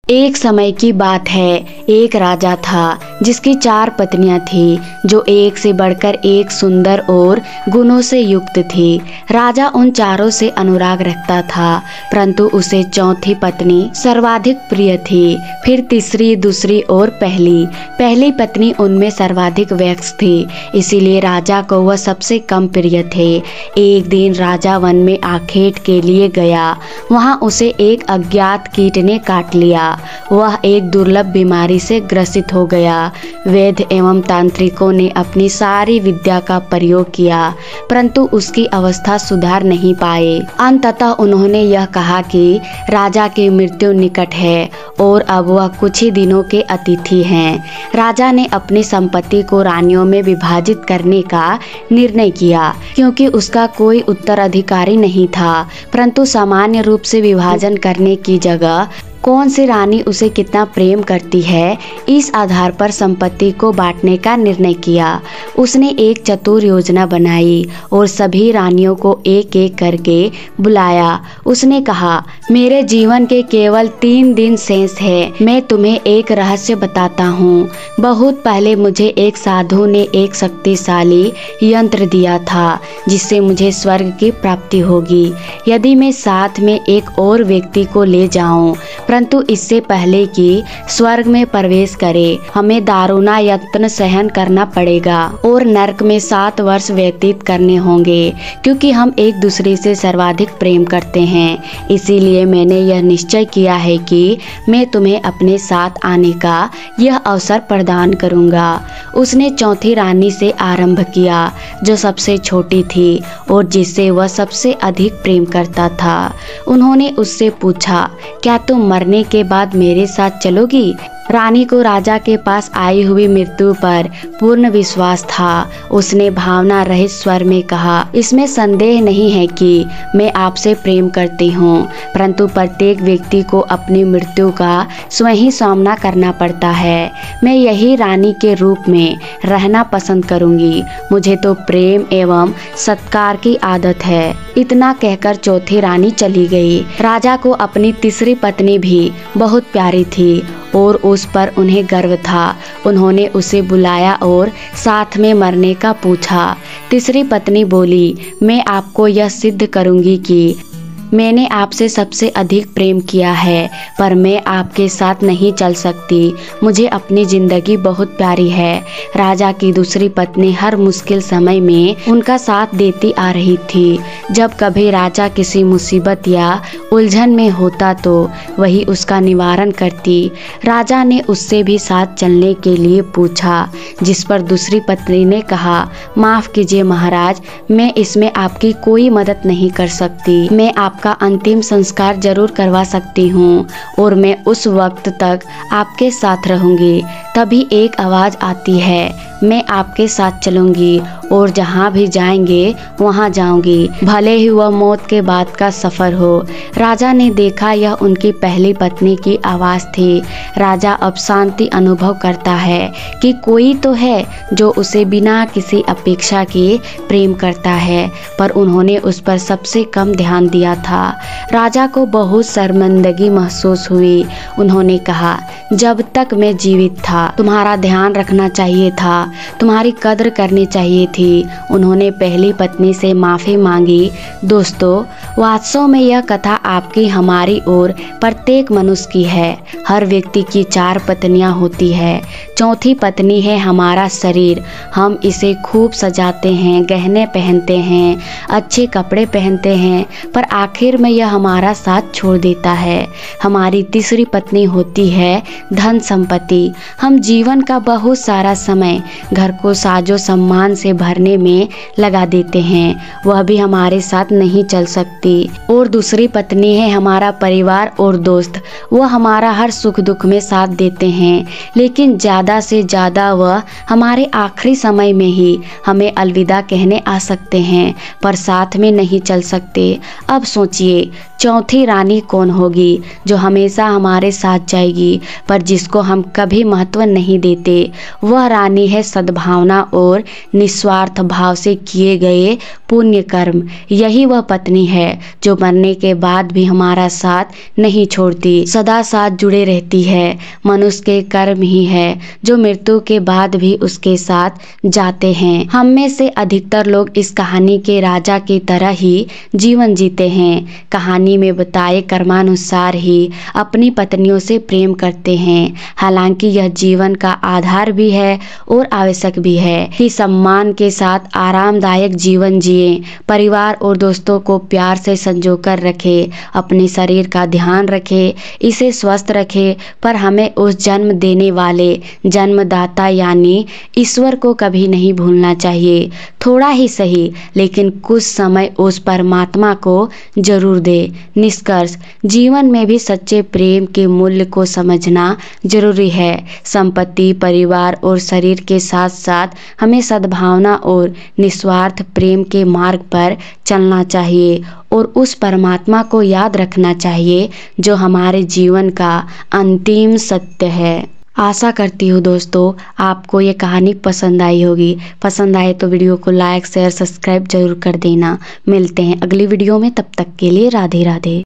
एक समय की बात है, एक राजा था जिसकी 4 पत्नियां थी जो एक से बढ़कर एक सुंदर और गुणों से युक्त थी। राजा उन चारों से अनुराग रखता था, परंतु उसे चौथी पत्नी सर्वाधिक प्रिय थी, फिर तीसरी, दूसरी और पहली पत्नी उनमें सर्वाधिक व्यस्त थी, इसीलिए राजा को वह सबसे कम प्रिय थे। एक दिन राजा वन में आखेट के लिए गया। वहां उसे एक अज्ञात कीट ने काट लिया। वह एक दुर्लभ बीमारी से ग्रसित हो गया। वैद्य एवं तांत्रिकों ने अपनी सारी विद्या का प्रयोग किया, परंतु उसकी अवस्था सुधार नहीं पाए। अंततः उन्होंने यह कहा कि राजा की मृत्यु निकट है और अब वह कुछ ही दिनों के अतिथि हैं। राजा ने अपनी संपत्ति को रानियों में विभाजित करने का निर्णय किया, क्योंकि उसका कोई उत्तराधिकारी नहीं था, परंतु सामान्य रूप से विभाजन करने की जगह कौन सी रानी उसे कितना प्रेम करती है, इस आधार पर संपत्ति को बांटने का निर्णय किया। उसने एक चतुर योजना बनाई और सभी रानियों को एक एक करके बुलाया। उसने कहा, मेरे जीवन के केवल 3 दिन शेष है। मैं तुम्हें एक रहस्य बताता हूँ। बहुत पहले मुझे एक साधु ने एक शक्तिशाली यंत्र दिया था, जिससे मुझे स्वर्ग की प्राप्ति होगी यदि मैं साथ में एक और व्यक्ति को ले जाऊं, परंतु इससे पहले कि स्वर्ग में प्रवेश करे हमें दारुणा यत्न सहन करना पड़ेगा और नरक में 7 वर्ष व्यतीत करने होंगे, क्योंकि हम एक दूसरे से सर्वाधिक प्रेम करते हैं। इसीलिए मैंने यह निश्चय किया है कि मैं तुम्हें अपने साथ आने का यह अवसर प्रदान करूंगा। उसने चौथी रानी से आरंभ किया, जो सबसे छोटी थी और जिससे वह सबसे अधिक प्रेम करता था। उन्होंने उससे पूछा, क्या तुम मरने के बाद मेरे साथ चलोगी? रानी को राजा के पास आई हुई मृत्यु पर पूर्ण विश्वास था। उसने भावना रहित स्वर में कहा, इसमें संदेह नहीं है कि मैं आपसे प्रेम करती हूँ, परंतु प्रत्येक व्यक्ति को अपनी मृत्यु का स्वयं ही सामना करना पड़ता है। मैं यही रानी के रूप में रहना पसंद करूँगी। मुझे तो प्रेम एवं सत्कार की आदत है। इतना कहकर चौथी रानी चली गई। राजा को अपनी तीसरी पत्नी भी बहुत प्यारी थी और उस पर उन्हें गर्व था। उन्होंने उसे बुलाया और साथ में मरने का पूछा। तीसरी पत्नी बोली, मैं आपको यह सिद्ध करूंगी कि मैंने आपसे सबसे अधिक प्रेम किया है, पर मैं आपके साथ नहीं चल सकती। मुझे अपनी जिंदगी बहुत प्यारी है। राजा की दूसरी पत्नी हर मुश्किल समय में उनका साथ देती आ रही थी। जब कभी राजा किसी मुसीबत या उलझन में होता तो वही उसका निवारण करती। राजा ने उससे भी साथ चलने के लिए पूछा, जिस पर दूसरी पत्नी ने कहा, माफ कीजिए महाराज, मैं इसमें आपकी कोई मदद नहीं कर सकती। मैं आपका अंतिम संस्कार जरूर करवा सकती हूँ और मैं उस वक्त तक आपके साथ रहूंगी। तभी एक आवाज आती है, मैं आपके साथ चलूंगी और जहाँ भी जाएंगे वहाँ जाऊंगी, भले ही वह मौत के बाद का सफर हो। राजा ने देखा यह उनकी पहली पत्नी की आवाज थी। राजा अब शांति अनुभव करता है कि कोई तो है जो उसे बिना किसी अपेक्षा के प्रेम करता है, पर उन्होंने उस पर सबसे कम ध्यान दिया था। राजा को बहुत शर्मिंदगी महसूस हुई। उन्होंने कहा, जब तक मैं जीवित था तुम्हारा ध्यान रखना चाहिए था, तुम्हारी कद्र करनी चाहिए थी। उन्होंने पहली पत्नी से माफी मांगी। दोस्तों, वास्तव में यह कथा आपकी, हमारी और प्रत्येक मनुष्य की है। हर व्यक्ति की 4 पत्नियां होती है। चौथी पत्नी है हमारा शरीर। हम इसे खूब सजाते हैं, गहने पहनते हैं, अच्छे कपड़े पहनते हैं, पर आखिर में यह हमारा साथ छोड़ देता है। हमारी तीसरी पत्नी होती है धन संपत्ति। हम जीवन का बहुत सारा समय घर को साजो सम्मान से भरने में लगा देते हैं, वह भी हमारे साथ नहीं चल सकती। और दूसरी पत्नी है हमारा परिवार और दोस्त। वह हमारा हर सुख दुख में साथ देते हैं, लेकिन ज्यादा से ज्यादा वह हमारे आखिरी समय में ही हमें अलविदा कहने आ सकते हैं, पर साथ में नहीं चल सकते। अब सोचिए, चौथी रानी कौन होगी जो हमेशा हमारे साथ जाएगी, पर जिसको हम कभी महत्व नहीं देते? वह रानी है सद्भावना और निस्वार्थ निस्वार्थ भाव से किए गए पुण्य कर्म। यही वह पत्नी है जो मरने के बाद भी हमारा साथ नहीं छोड़ती, सदा साथ जुड़े रहती है। मनुष्य के कर्म ही है जो मृत्यु के बाद भी उसके साथ जाते हैं। हम में से अधिकतर लोग इस कहानी के राजा की तरह ही जीवन जीते हैं। कहानी में बताए कर्मानुसार ही अपनी पत्नियों से प्रेम करते हैं। हालांकि यह जीवन का आधार भी है और आवश्यक भी है कि सम्मान के साथ आरामदायक जीवन जिए, परिवार और दोस्तों को प्यार से संजोकर रखे, अपने शरीर का ध्यान रखे, इसे स्वस्थ रखे, पर हमें उस जन्म देने वाले जन्मदाता यानी ईश्वर को कभी नहीं भूलना चाहिए। थोड़ा ही सही लेकिन कुछ समय उस परमात्मा को जरूर दे। निष्कर्ष, जीवन में भी सच्चे प्रेम के मूल्य को समझना जरूरी है। संपत्ति, परिवार और शरीर के साथ साथ हमें सद्भावना और निस्वार्थ प्रेम के मार्ग पर चलना चाहिए और उस परमात्मा को याद रखना चाहिए जो हमारे जीवन का अंतिम सत्य है। आशा करती हूँ दोस्तों आपको ये कहानी पसंद आई होगी। पसंद आए तो वीडियो को लाइक, शेयर, सब्सक्राइब जरूर कर देना। मिलते हैं अगली वीडियो में, तब तक के लिए राधे राधे।